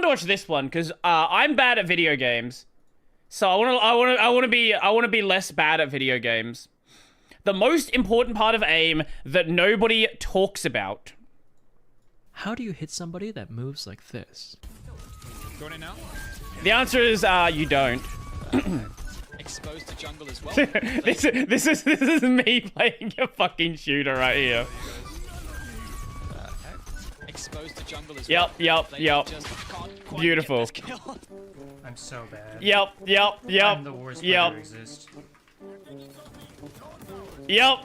to watch this one because I'm bad at video games, so I want to be less bad at video games. The most important part of aim that nobody talks about. How do you hit somebody that moves like this? Going in now? The answer is you don't. Exposed to jungle as well. this is me playing a fucking shooter right here. Exposed to jungle as well. Yep. Beautiful. I'm so bad. Yep. I'm the worst player to exist. Yep.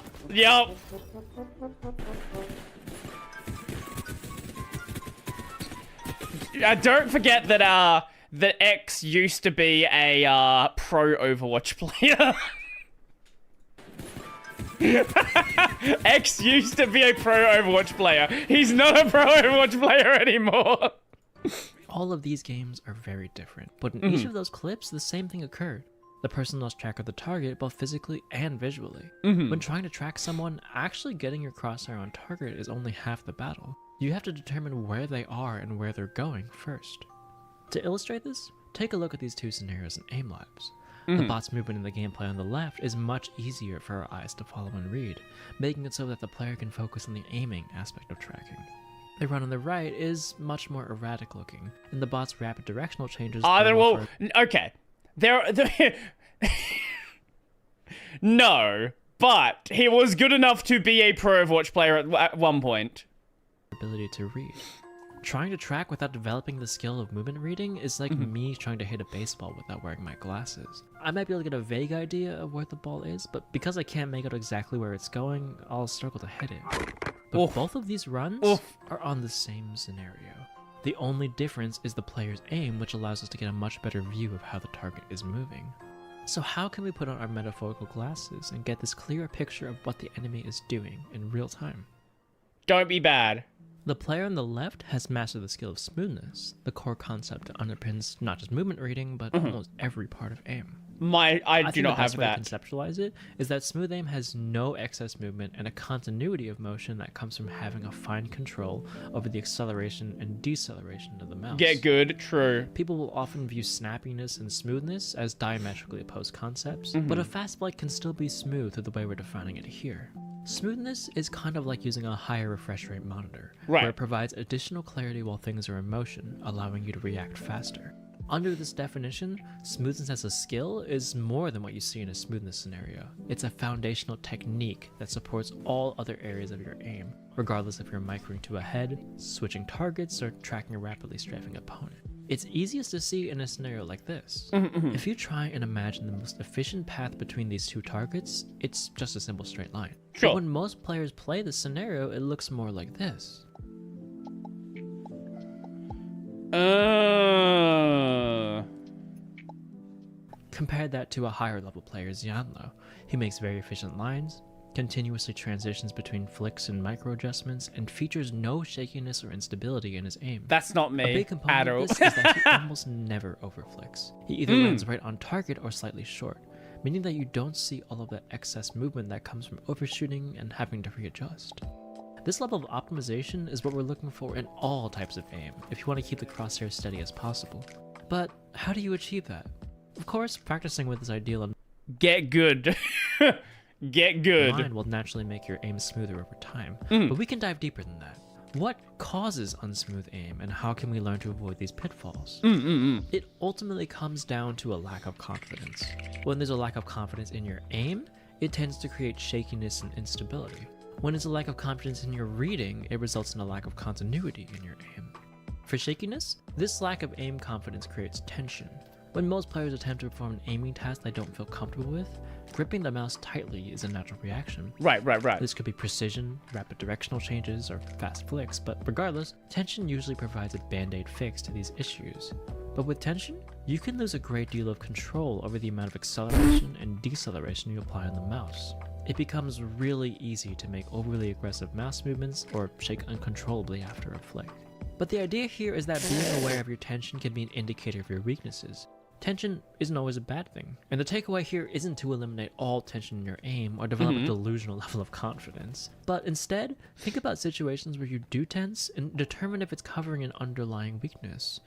Don't forget that that X used to be a pro Overwatch player. X used to be a pro Overwatch player. He's not a pro Overwatch player anymore. All of these games are very different, but in each of those clips, the same thing occurred. The person lost track of the target both physically and visually. When trying to track someone, actually getting your crosshair on target is only half the battle. You have to determine where they are and where they're going first. To illustrate this, take a look at these two scenarios in aim labs. The bot's movement in the gameplay on the left is much easier for our eyes to follow and read, making it so that the player can focus on the aiming aspect of tracking. The run on the right is much more erratic looking, and the bot's rapid directional changes... okay. No, but he was good enough to be a pro Overwatch player at one point. Ability to read. Trying to track without developing the skill of movement reading is like me trying to hit a baseball without wearing my glasses. I might be able to get a vague idea of where the ball is, but because I can't make out exactly where it's going, I'll struggle to hit it. But both of these runs are on the same scenario. The only difference is the player's aim, which allows us to get a much better view of how the target is moving. So how can we put on our metaphorical glasses and get this clearer picture of what the enemy is doing in real time? Don't be bad. The player on the left has mastered the skill of smoothness, the core concept that underpins not just movement reading, but almost every part of aim. I do not have that. The best way to conceptualize it is that smooth aim has no excess movement and a continuity of motion that comes from having a fine control over the acceleration and deceleration of the mouse. Get good, true. People will often view snappiness and smoothness as diametrically opposed concepts, but a fast flight can still be smooth through the way we're defining it here. Smoothness is kind of like using a higher refresh rate monitor, where it provides additional clarity while things are in motion, allowing you to react faster. Under this definition, smoothness as a skill is more than what you see in a smoothness scenario. It's a foundational technique that supports all other areas of your aim, regardless if you're microing to a head, switching targets, or tracking a rapidly strafing opponent. It's easiest to see in a scenario like this. If you try and imagine the most efficient path between these two targets, it's just a simple straight line. But when most players play this scenario, it looks more like this. Compare that to a higher level player, Xianlo. He makes very efficient lines, continuously transitions between flicks and micro adjustments, and features no shakiness or instability in his aim. That's not me. A big component of this is that he almost never overflicks. He either lands right on target or slightly short, meaning that you don't see all of that excess movement that comes from overshooting and having to readjust. This level of optimization is what we're looking for in all types of aim, if you want to keep the crosshair steady as possible. But how do you achieve that? Of course, practicing with this ideal and get good. Get good. Mind will naturally make your aim smoother over time, but we can dive deeper than that. What causes unsmooth aim, and how can we learn to avoid these pitfalls? It ultimately comes down to a lack of confidence. When there's a lack of confidence in your aim, it tends to create shakiness and instability. When it's a lack of confidence in your reading, it results in a lack of continuity in your aim. For shakiness, this lack of aim confidence creates tension. When most players attempt to perform an aiming task they don't feel comfortable with, gripping the mouse tightly is a natural reaction. Right. This could be precision, rapid directional changes, or fast flicks, but regardless, tension usually provides a band-aid fix to these issues. But with tension, you can lose a great deal of control over the amount of acceleration and deceleration you apply on the mouse. It becomes really easy to make overly aggressive mouse movements or shake uncontrollably after a flick. But the idea here is that being aware of your tension can be an indicator of your weaknesses. Tension isn't always a bad thing, and the takeaway here isn't to eliminate all tension in your aim or develop a delusional level of confidence, but instead, think about situations where you do tense and determine if it's covering an underlying weakness.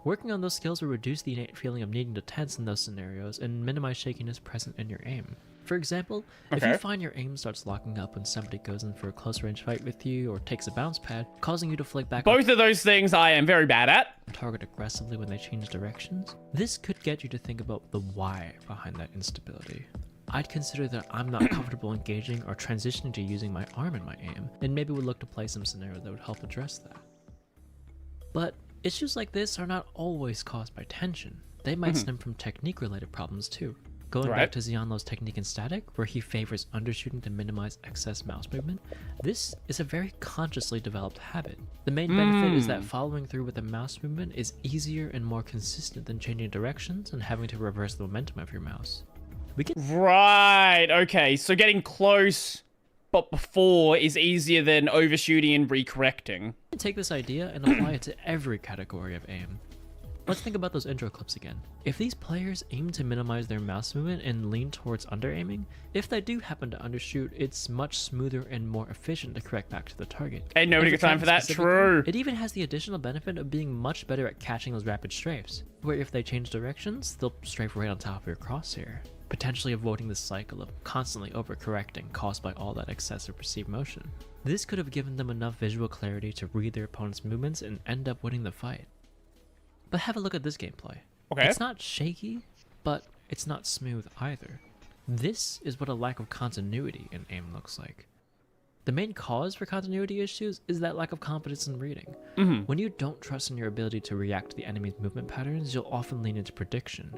Working on those skills will reduce the innate feeling of needing to tense in those scenarios and minimize shakiness present in your aim. For example, if you find your aim starts locking up when somebody goes in for a close range fight with you or takes a bounce pad, causing you to flick back Both of those things I am very bad at. Target aggressively when they change directions, this could get you to think about the why behind that instability. I'd consider that I'm not comfortable engaging or transitioning to using my arm in my aim, and maybe would look to play some scenario that would help address that. But issues like this are not always caused by tension. They might stem from technique-related problems too. Going back to Xianlo's technique in Static, where he favors undershooting to minimize excess mouse movement, this is a very consciously developed habit. The main benefit is that following through with the mouse movement is easier and more consistent than changing directions and having to reverse the momentum of your mouse. Right, okay, so getting close but before is easier than overshooting and recorrecting. Take this idea and apply it to every category of aim. Let's think about those intro clips again. If these players aim to minimize their mouse movement and lean towards under-aiming, if they do happen to undershoot, it's much smoother and more efficient to correct back to the target. Ain't nobody got time for that, true. It even has the additional benefit of being much better at catching those rapid strafes, where if they change directions, they'll strafe right on top of your crosshair, potentially avoiding the cycle of constantly overcorrecting caused by all that excessive perceived motion. This could have given them enough visual clarity to read their opponent's movements and end up winning the fight. But have a look at this gameplay. Okay. It's not shaky, but it's not smooth either. This is what a lack of continuity in aim looks like. The main cause for continuity issues is that lack of confidence in reading. When you don't trust in your ability to react to the enemy's movement patterns, you'll often lean into prediction.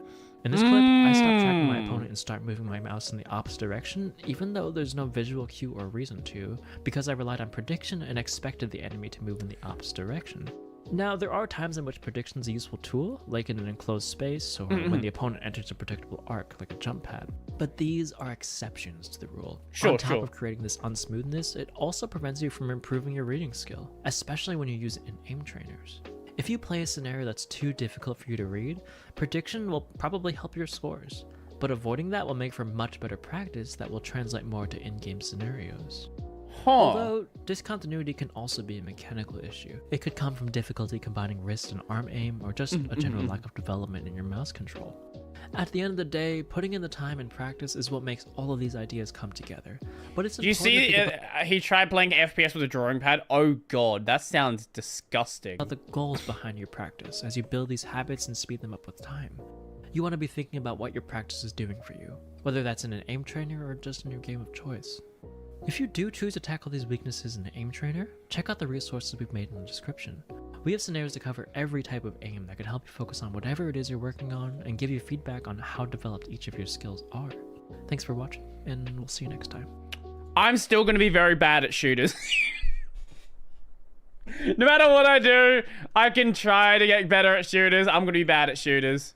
In this clip, I stop tracking my opponent and start moving my mouse in the opposite direction, even though there's no visual cue or reason to, because I relied on prediction and expected the enemy to move in the opposite direction. Now, there are times in which prediction is a useful tool, like in an enclosed space, or when the opponent enters a predictable arc, like a jump pad. But these are exceptions to the rule. On top of creating this unsmoothness, it also prevents you from improving your reading skill, especially when you use it in aim trainers. If you play a scenario that's too difficult for you to read, prediction will probably help your scores, but avoiding that will make for much better practice that will translate more to in-game scenarios. Although, discontinuity can also be a mechanical issue. It could come from difficulty combining wrist and arm aim, or just a general lack of development in your mouse control. At the end of the day, putting in the time and practice is what makes all of these ideas come together. But it's you see, he tried playing FPS with a drawing pad? Oh god, that sounds disgusting. About the goals behind your practice as you build these habits and speed them up with time. You want to be thinking about what your practice is doing for you, whether that's in an aim trainer or just in your game of choice. If you do choose to tackle these weaknesses in an aim trainer, check out the resources we've made in the description. We have scenarios to cover every type of aim that could help you focus on whatever it is you're working on and give you feedback on how developed each of your skills are. Thanks for watching, and we'll see you next time. I'm still going to be very bad at shooters. No matter what I do, I can try to get better at shooters. I'm going to be bad at shooters.